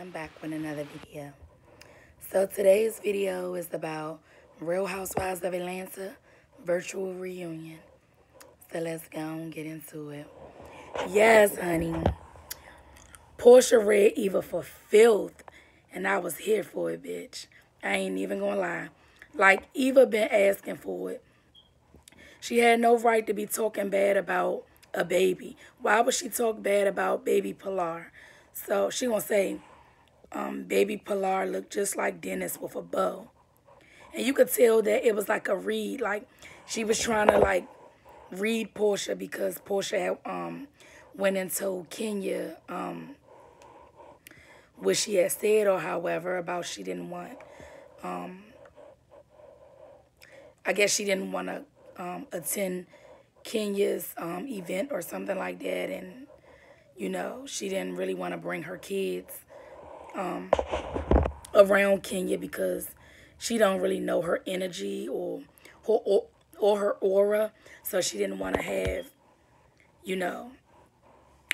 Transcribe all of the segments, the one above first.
and I'm back with another video. So today's video is about Real Housewives of Atlanta virtual reunion. So let's go and get into it. Yes, honey. Portia read Eva for filth, and I was here for it, bitch. I ain't even gonna lie. Like, Eva been asking for it. She had no right to be talking bad about a baby. Why would she talk bad about baby Pilar? So she gonna say, baby Pilar looked just like Dennis with a bow. And you could tell that it was like a read. Like, she was trying to, like, read Portia because Portia had went and told Kenya what she had said or however about she didn't want, I guess she didn't want to attend Kenya's event or something like that. And, you know, she didn't really want to bring her kids around Kenya because she don't really know her energy or her aura. So she didn't want to have, you know,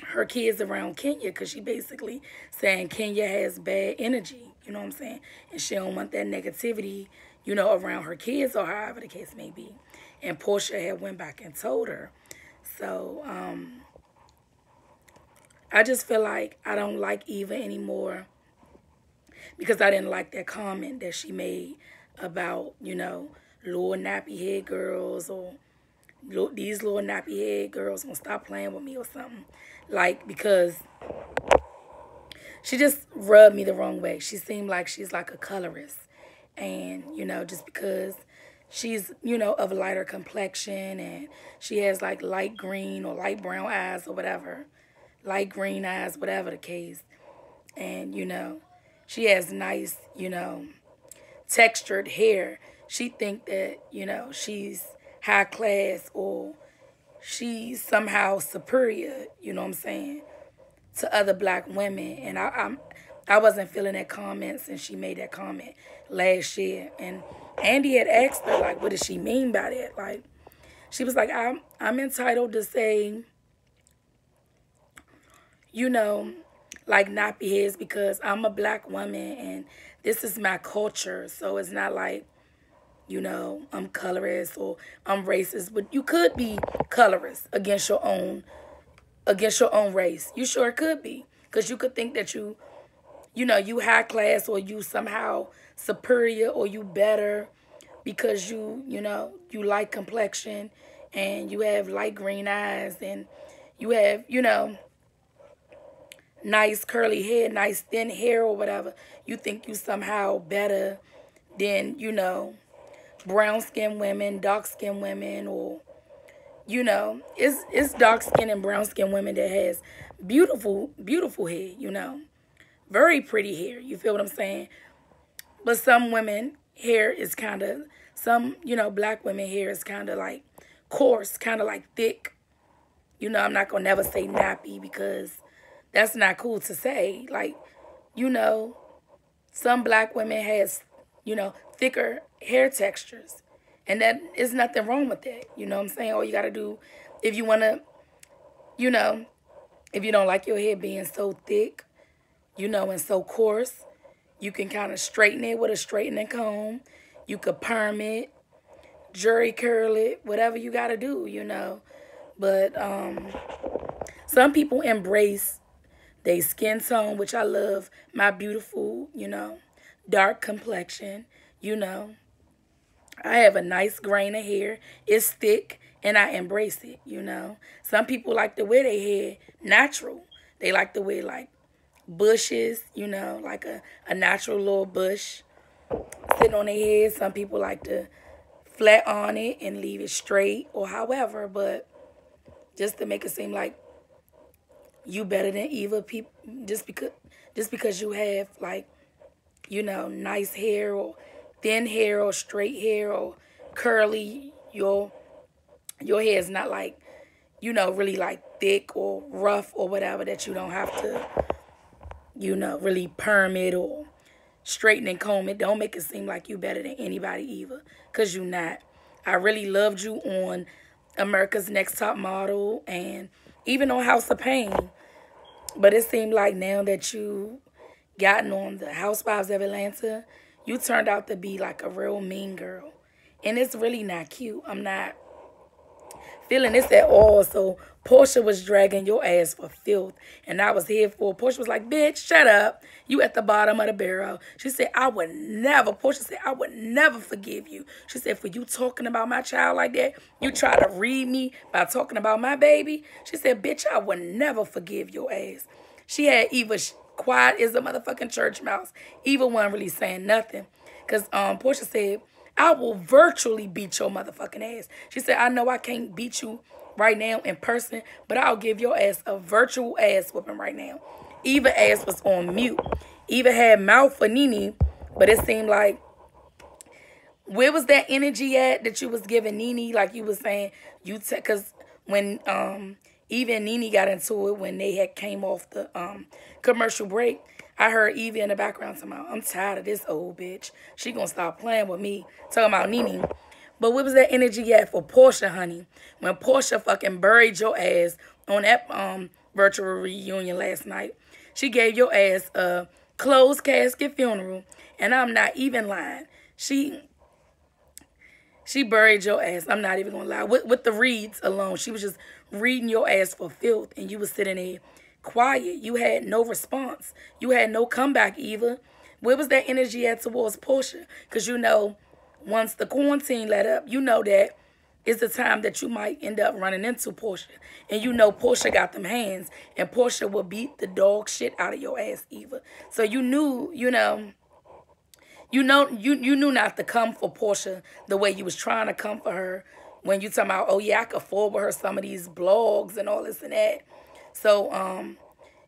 her kids around Kenya because she basically saying Kenya has bad energy. You know what I'm saying? And she don't want that negativity, you know, around her kids or however the case may be. And Portia had went back and told her. So I just feel like I don't like Eva anymore because I didn't like that comment that she made about, you know, little nappy head girls or these little nappy head girls gonna stop playing with me or something. Like, because she just rubbed me the wrong way. She seemed like she's like a colorist. And, you know, just because she's, you know, of a lighter complexion and she has like light green or light brown eyes or whatever. Light green eyes, whatever the case. And, you know, she has nice, you know, textured hair. She think that, you know, she's high class or she's somehow superior, you know what I'm saying, to other black women. And I wasn't feeling that comment since she made that comment last year. And Andy had asked her, like, what does she mean by that? Like, she was like, I'm entitled to say, you know, like nappy heads because I'm a black woman and this is my culture. So it's not like, you know, I'm colorist or I'm racist, but you could be colorist against your own race. You sure could be, because you could think that you know, you high class or you somehow superior or you better because you know, you light complexion and you have light green eyes and you have, you know, nice curly hair, nice thin hair or whatever. You think you somehow better than, you know, brown-skinned women, dark-skinned women, or, you know, it's dark-skinned and brown-skinned women that has beautiful, beautiful hair, you know, very pretty hair. You feel what I'm saying? But some women hair is kind of, some, you know, black women hair is kind of like coarse, kind of like thick. You know, I'm not going to never say nappy because that's not cool to say. Like, you know, some black women has, you know, thicker hair textures. And that is nothing wrong with that. You know what I'm saying? All you got to do, if you want to, you know, if you don't like your hair being so thick, you know, and so coarse, you can kind of straighten it with a straightening comb. You could perm it, jerry curl it, whatever you got to do, you know. But some people embrace their skin tone, which I love. My beautiful, you know, dark complexion, you know. I have a nice grain of hair. It's thick, and I embrace it, you know. Some people like to wear their hair natural. They like to wear, like, bushes, you know, like a natural little bush sitting on their head. Some people like to flat on it and leave it straight or however, but just to make it seem like you better than Eva, people, just because you have, like, you know, nice hair or thin hair or straight hair or curly, your hair is not like, you know, really like thick or rough or whatever, that you don't have to, you know, really perm it or straighten and comb it. Don't make it seem like you better than anybody, Eva, because you not. I really loved you on America's Next Top Model and even on House of Pain. But it seemed like now that you gotten on the Housewives of Atlanta, you turned out to be like a real mean girl. And it's really not cute. I'm not feeling this at all. So Portia was dragging your ass for filth. And I was here for Portia was like, bitch, shut up. You at the bottom of the barrel. She said, I would never, Portia said, I would never forgive you. She said, for you talking about my child like that, you try to read me by talking about my baby. She said, bitch, I would never forgive your ass. She had Eva quiet as a motherfucking church mouse. Eva wasn't really saying nothing. Because Portia said, I will virtually beat your motherfucking ass. She said, I know I can't beat you right now in person, but I'll give your ass a virtual ass whooping right now. Eva ass was on mute. Eva had mouth for Nene, but it seemed like, where was that energy at that you was giving Nene? Like you was saying, because when Eva and Nene got into it, when they had came off the commercial break, I heard Eva in the background talking about, I'm tired of this old bitch. She gonna stop playing with me. Talking about Nene. But what was that energy at for Portia, honey? When Portia fucking buried your ass on that virtual reunion last night. She gave your ass a closed casket funeral. And I'm not even lying. She buried your ass. I'm not even gonna lie. With the reads alone. She was just reading your ass for filth. And you was sitting there quiet. You had no response. You had no comeback, Eva. Where was that energy at towards Portia? Because you know, once the quarantine let up, you know that it's the time that you might end up running into Portia. And you know Portia got them hands. And Portia will beat the dog shit out of your ass, Eva. So you knew, you knew not to come for Portia the way you was trying to come for her when you talking about, oh yeah, I could forward her some of these blogs and all this and that. So,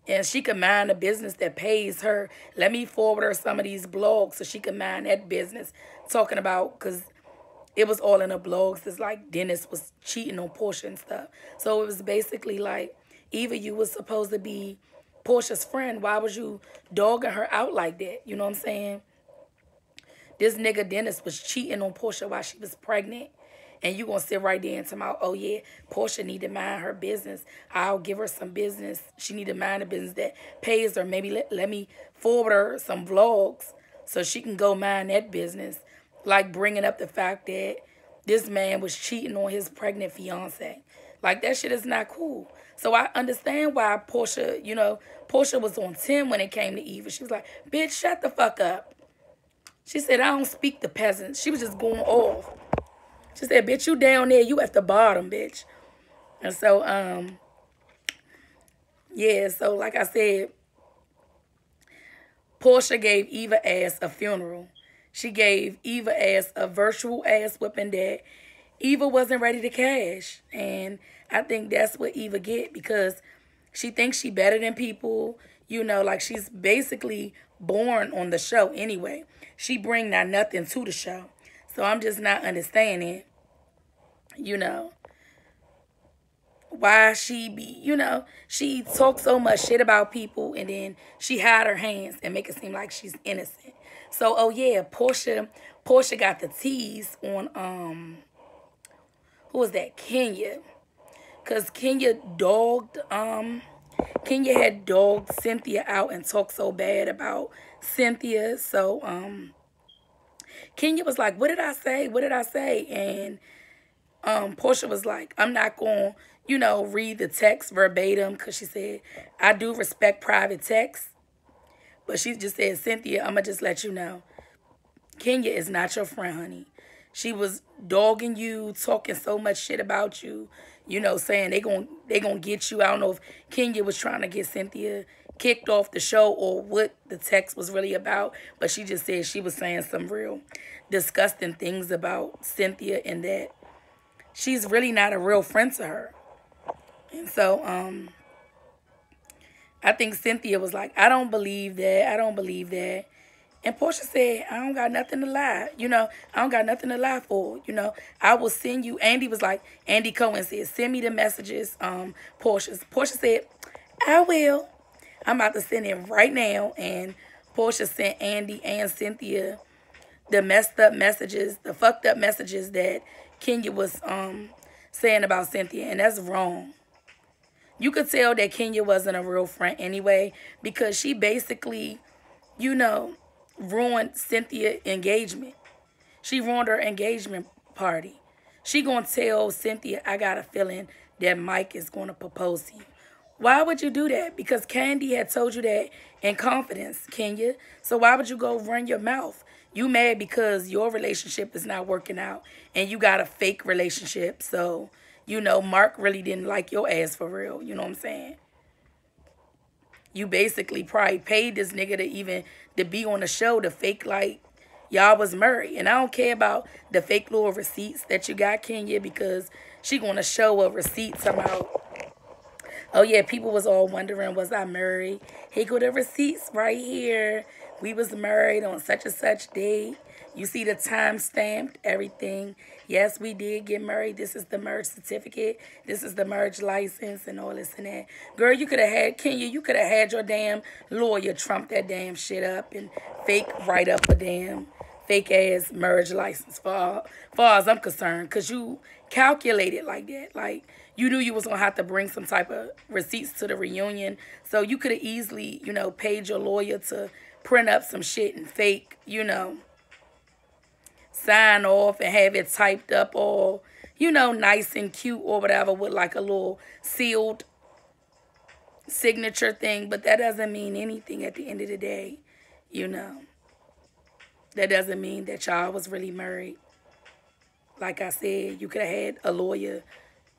and she could mind a business that pays her. Let me forward her some of these blogs so she can mind that business. Talking about, because it was all in the blogs. It's like Dennis was cheating on Portia and stuff. So it was basically like, Eva, you was supposed to be Portia's friend. Why was you dogging her out like that? You know what I'm saying? This nigga Dennis was cheating on Portia while she was pregnant. And you going to sit right there and tell me, oh, yeah, Portia need to mind her business. I'll give her some business. She need to mind a business that pays her. Maybe let me forward her some vlogs so she can go mind that business. Like bringing up the fact that this man was cheating on his pregnant fiance. Like, that shit is not cool. So I understand why Portia, Portia was on 10 when it came to Eva. She was like, bitch, shut the fuck up. She said, I don't speak to peasants. She was just going off. She said, bitch, you down there. You at the bottom, bitch. And so, yeah, so like I said, Portia gave Eva ass a funeral. She gave Eva ass a virtual ass whipping that Eva wasn't ready to cash. And I think that's what Eva get, because she thinks she better than people. Like she's basically born on the show anyway. She bring not nothing to the show. So I'm just not understanding, why she be, she talks so much shit about people and then she hide her hands and make it seem like she's innocent. So, oh yeah, Portia got the tease on, who was that? Kenya. Because Kenya had dogged Cynthia out and talked so bad about Cynthia. So, Kenya was like, what did I say? What did I say? And Portia was like, I'm not going to, read the text verbatim, because she said, I do respect private text. But she just said, Cynthia, I'm going to just let you know, Kenya is not your friend, honey. She was dogging you, talking so much shit about you, saying they gonna get you. I don't know if Kenya was trying to get Cynthia kicked off the show or what the text was really about, but she just said she was saying some real disgusting things about Cynthia and that she's really not a real friend to her. And so I think Cynthia was like, I don't believe that. I don't believe that. And Portia said, I don't got nothing to lie. I don't got nothing to lie for. I will send you. Andy was like, Andy Cohen said, send me the messages, Portia said, I will. I'm about to send it right now. And Portia sent Andy and Cynthia the messed up messages, the fucked up messages that Kenya was saying about Cynthia. And that's wrong. You could tell that Kenya wasn't a real friend anyway, because she basically you know, ruined Cynthia's engagement. She ruined her engagement party. She gonna tell Cynthia, I got a feeling that Mike is gonna propose to you. Why would you do that? Because Candy had told you that in confidence, Kenya. So why would you go run your mouth? You mad because your relationship is not working out and you got a fake relationship. So, you know, Mark really didn't like your ass for real. You know what I'm saying? You basically probably paid this nigga to even to be on the show to fake like y'all was married. And I don't care about the fake little receipts that you got, Kenya, because she gonna show a receipt somehow. Oh yeah, people was all wondering, was I married? Here go the receipts right here. We was married on such and such date. You see the time stamped, everything. Yes, we did get married. This is the marriage certificate. This is the marriage license and all this and that. Girl, you could have had, Kenya, you could have had your damn lawyer trump that damn shit up and fake write up a damn fake ass marriage license far as I'm concerned. Because you calculated like that. Like, you knew you was going to have to bring some type of receipts to the reunion. So you could have easily, you know, paid your lawyer to print up some shit and fake, you know, sign off and have it typed up all, you know, nice and cute or whatever with like a little sealed signature thing. But that doesn't mean anything at the end of the day, you know. That doesn't mean that y'all was really married. Like I said, you could have had a lawyer,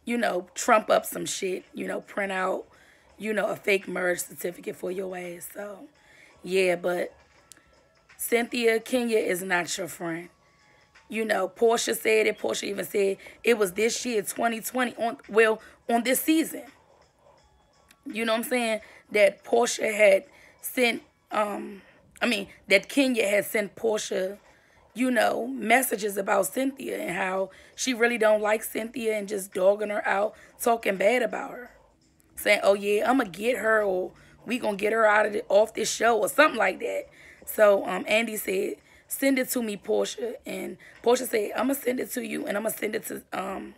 you know, trump up some shit, you know, print out, you know, a fake marriage certificate for your ass. So, yeah, but Cynthia, Kenya is not your friend. You know, Portia said it. Portia even said it was this year, 2020, on this season. You know what I'm saying? That Portia had sent, that Kenya had sent Portia, you know, messages about Cynthia and how she really don't like Cynthia and just dogging her out, talking bad about her. Saying, oh, yeah, I'm going to get her or we going to get her off this show or something like that. So Andy said, send it to me, Portia. And Portia said, I'm going to send it to you and I'm going to send it to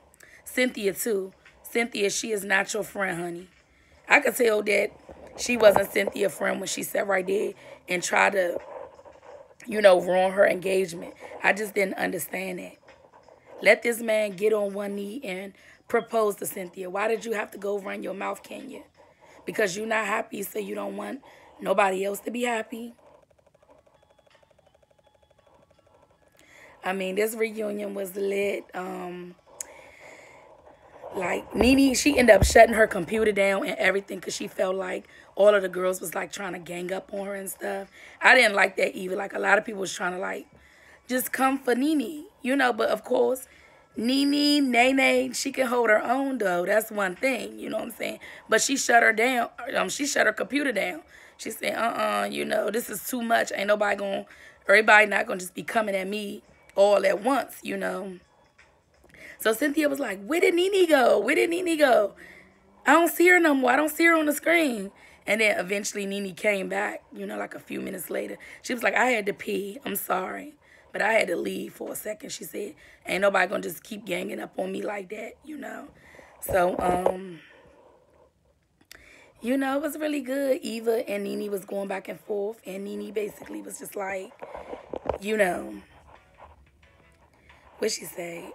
Cynthia too. Cynthia, she is not your friend, honey. I could tell that she wasn't Cynthia's friend when she sat right there and tried to, you know, ruin her engagement. I just didn't understand that. Let this man get on one knee and propose to Cynthia. Why did you have to go run your mouth, Kenya? Because you're not happy, so you don't want nobody else to be happy? I mean, this reunion was lit. Like, Nene, she ended up shutting her computer down and everything because she felt like all of the girls was, like, trying to gang up on her and stuff. I didn't like that either. Like, a lot of people was trying to, like, just come for Nene, you know. But, of course, Nene, she can hold her own, though. That's one thing, you know what I'm saying? But she shut her down. She shut her computer down. She said, you know, this is too much. Ain't nobody going to, everybody not going to just be coming at me all at once, you know. So Cynthia was like, where did Nene go? Where did Nene go? I don't see her no more. I don't see her on the screen. And then eventually Nene came back, you know, like a few minutes later. She was like, I had to pee. I'm sorry. But I had to leave for a second. She said, ain't nobody going to just keep ganging up on me like that, you know. So, you know, it was really good. Eva and Nene was going back and forth. And Nene basically was just like, you know, what'd she say?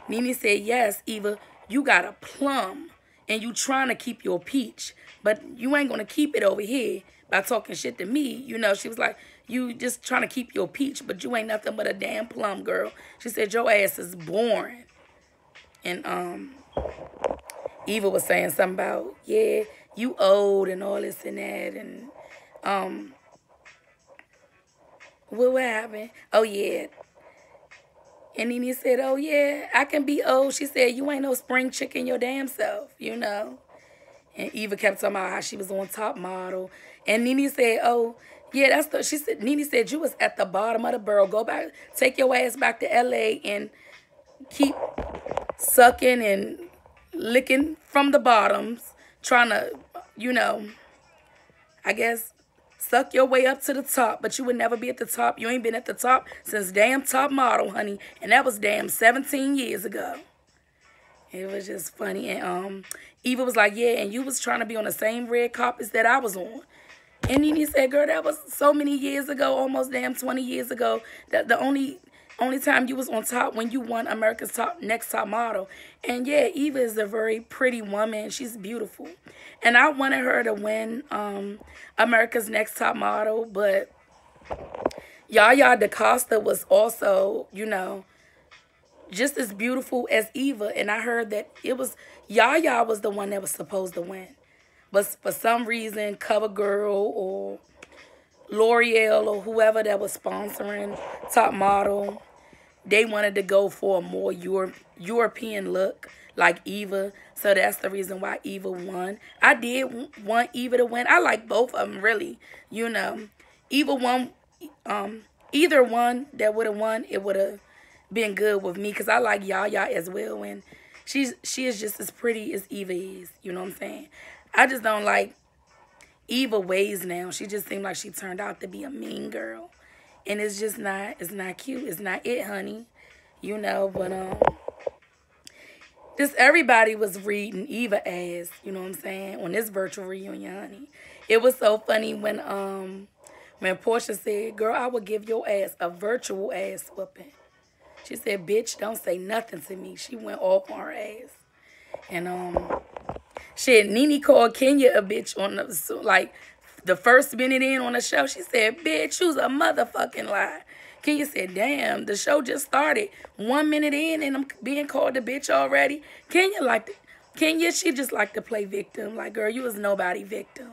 Nene said, yes, Eva, you got a plum and you trying to keep your peach, but you ain't going to keep it over here by talking shit to me. You know, she was like, you just trying to keep your peach, but you ain't nothing but a damn plum, girl. She said, your ass is boring. And Eva was saying something about, yeah, you old and all this and that. And what happened? Oh, yeah. And Nene said, oh, yeah, I can be old. She said, you ain't no spring chicken your damn self, you know. And Eva kept talking about how she was on Top Model. And Nene said, oh, yeah, that's the, she said, Nene said, you was at the bottom of the barrel. Go back, take your ass back to L.A. and keep sucking and licking from the bottoms, trying to, you know, I guess, suck your way up to the top, but you would never be at the top. You ain't been at the top since damn Top Model, honey. And that was damn 17 years ago. It was just funny. And Eva was like, yeah, and you was trying to be on the same red carpets that I was on. And Nene said, girl, that was so many years ago, almost damn 20 years ago. That the only time you was on top when you won America's Next Top Model. And yeah, Eva is a very pretty woman. She's beautiful. And I wanted her to win America's Next Top Model, but Yaya DaCosta was also, you know, just as beautiful as Eva. And I heard that it was Yaya was the one that was supposed to win. But for some reason, CoverGirl or L'Oreal or whoever that was sponsoring Top Model, they wanted to go for a more European look like Eva. So that's the reason why Eva won. I did want Eva to win. I like both of them, really. You know, Eva won. Either one that would have won, it would have been good with me because I like Yaya as well. And she is just as pretty as Eva is. You know what I'm saying? I just don't like Eva ways now. She just seemed like she turned out to be a mean girl. And it's just not, it's not cute. It's not it, honey. You know, but just everybody was reading Eva ass, you know what I'm saying, on this virtual reunion, honey. It was so funny when Portia said, girl, I would give your ass a virtual ass whooping. She said, bitch, don't say nothing to me. She went off on her ass. And shit, Nene called Kenya a bitch on the first minute in on the show. She said, bitch, you's a motherfucking lie. Kenya said, damn, the show just started 1 minute in and I'm being called a bitch already. Kenya, she just liked to play victim. Like, girl, you was nobody victim.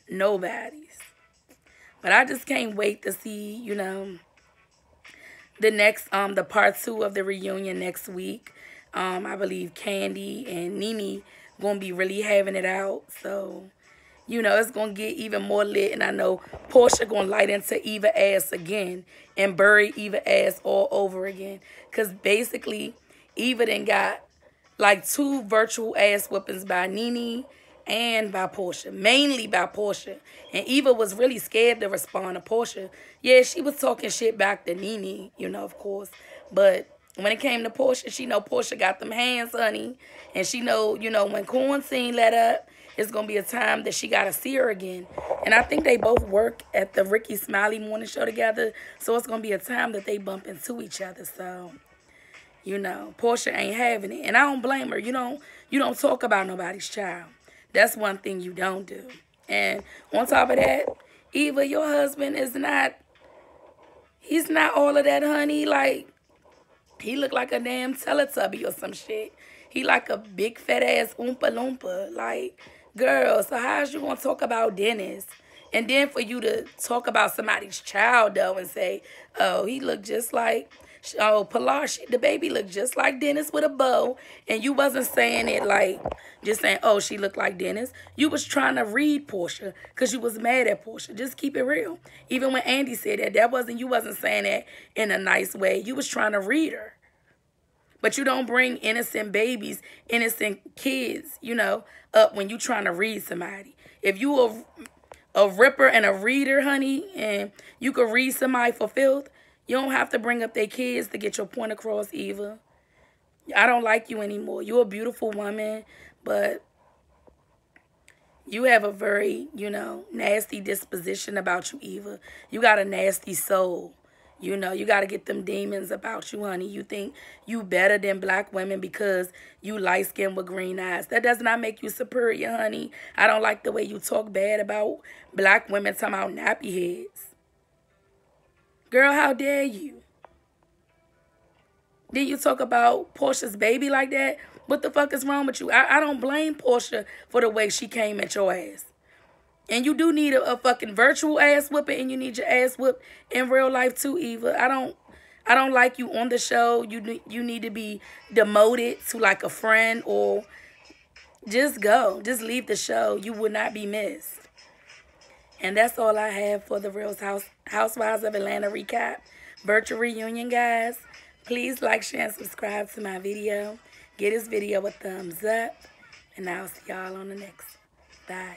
Nobody's. But I just can't wait to see, you know, the next, the part 2 of the reunion next week. I believe Candy and Nene gonna be really having it out. So, you know, it's gonna get even more lit. And I know Portia gonna light into Eva ass again and bury Eva ass all over again. Because basically, Eva then got like 2 virtual ass whoopings by Nene and by Portia. Mainly by Portia. And Eva was really scared to respond to Portia. Yeah, she was talking shit back to Nene, you know, of course. But when it came to Portia, she know Portia got them hands, honey. And she know, you know, when quarantine let up, it's going to be a time that she got to see her again. And I think they both work at the Ricky Smiley morning show together. So it's going to be a time that they bump into each other. So, you know, Portia ain't having it. And I don't blame her. You don't talk about nobody's child. That's one thing you don't do. And on top of that, Eva, your husband is not, he's not all of that, honey. Like, he look like a damn Teletubby or some shit. He like a big fat ass Oompa Loompa. Like, girl, so how's you gonna talk about Dennis? And then for you to talk about somebody's child, though, and say, oh, he looked just like, oh, Pilar, the baby looked just like Dennis with a bow. And you wasn't saying it like, just saying, oh, she looked like Dennis. You was trying to read Portia because you was mad at Portia. Just keep it real. Even when Andy said that, you wasn't saying that in a nice way. You was trying to read her. But you don't bring innocent babies, innocent kids, you know, up when you trying to read somebody. If you a ripper and a reader, honey, and you could read somebody for filth, you don't have to bring up their kids to get your point across, Eva. I don't like you anymore. You're a beautiful woman, but you have a very, you know, nasty disposition about you, Eva. You got a nasty soul. You know, you got to get them demons about you, honey. You think you better than black women because you light-skinned with green eyes. That does not make you superior, honey. I don't like the way you talk bad about black women talking about nappy heads. Girl, how dare you? Then you talk about Portia's baby like that? What the fuck is wrong with you? I don't blame Portia for the way she came at your ass. And you do need a fucking virtual ass whooping, and you need your ass whooped in real life too, Eva. I don't like you on the show. You need to be demoted to like a friend, or just go. Just leave the show. You would not be missed. And that's all I have for the Real Housewives of Atlanta recap. Virtual reunion, guys. Please like, share, and subscribe to my video. Give this video a thumbs up. And I'll see y'all on the next. Bye.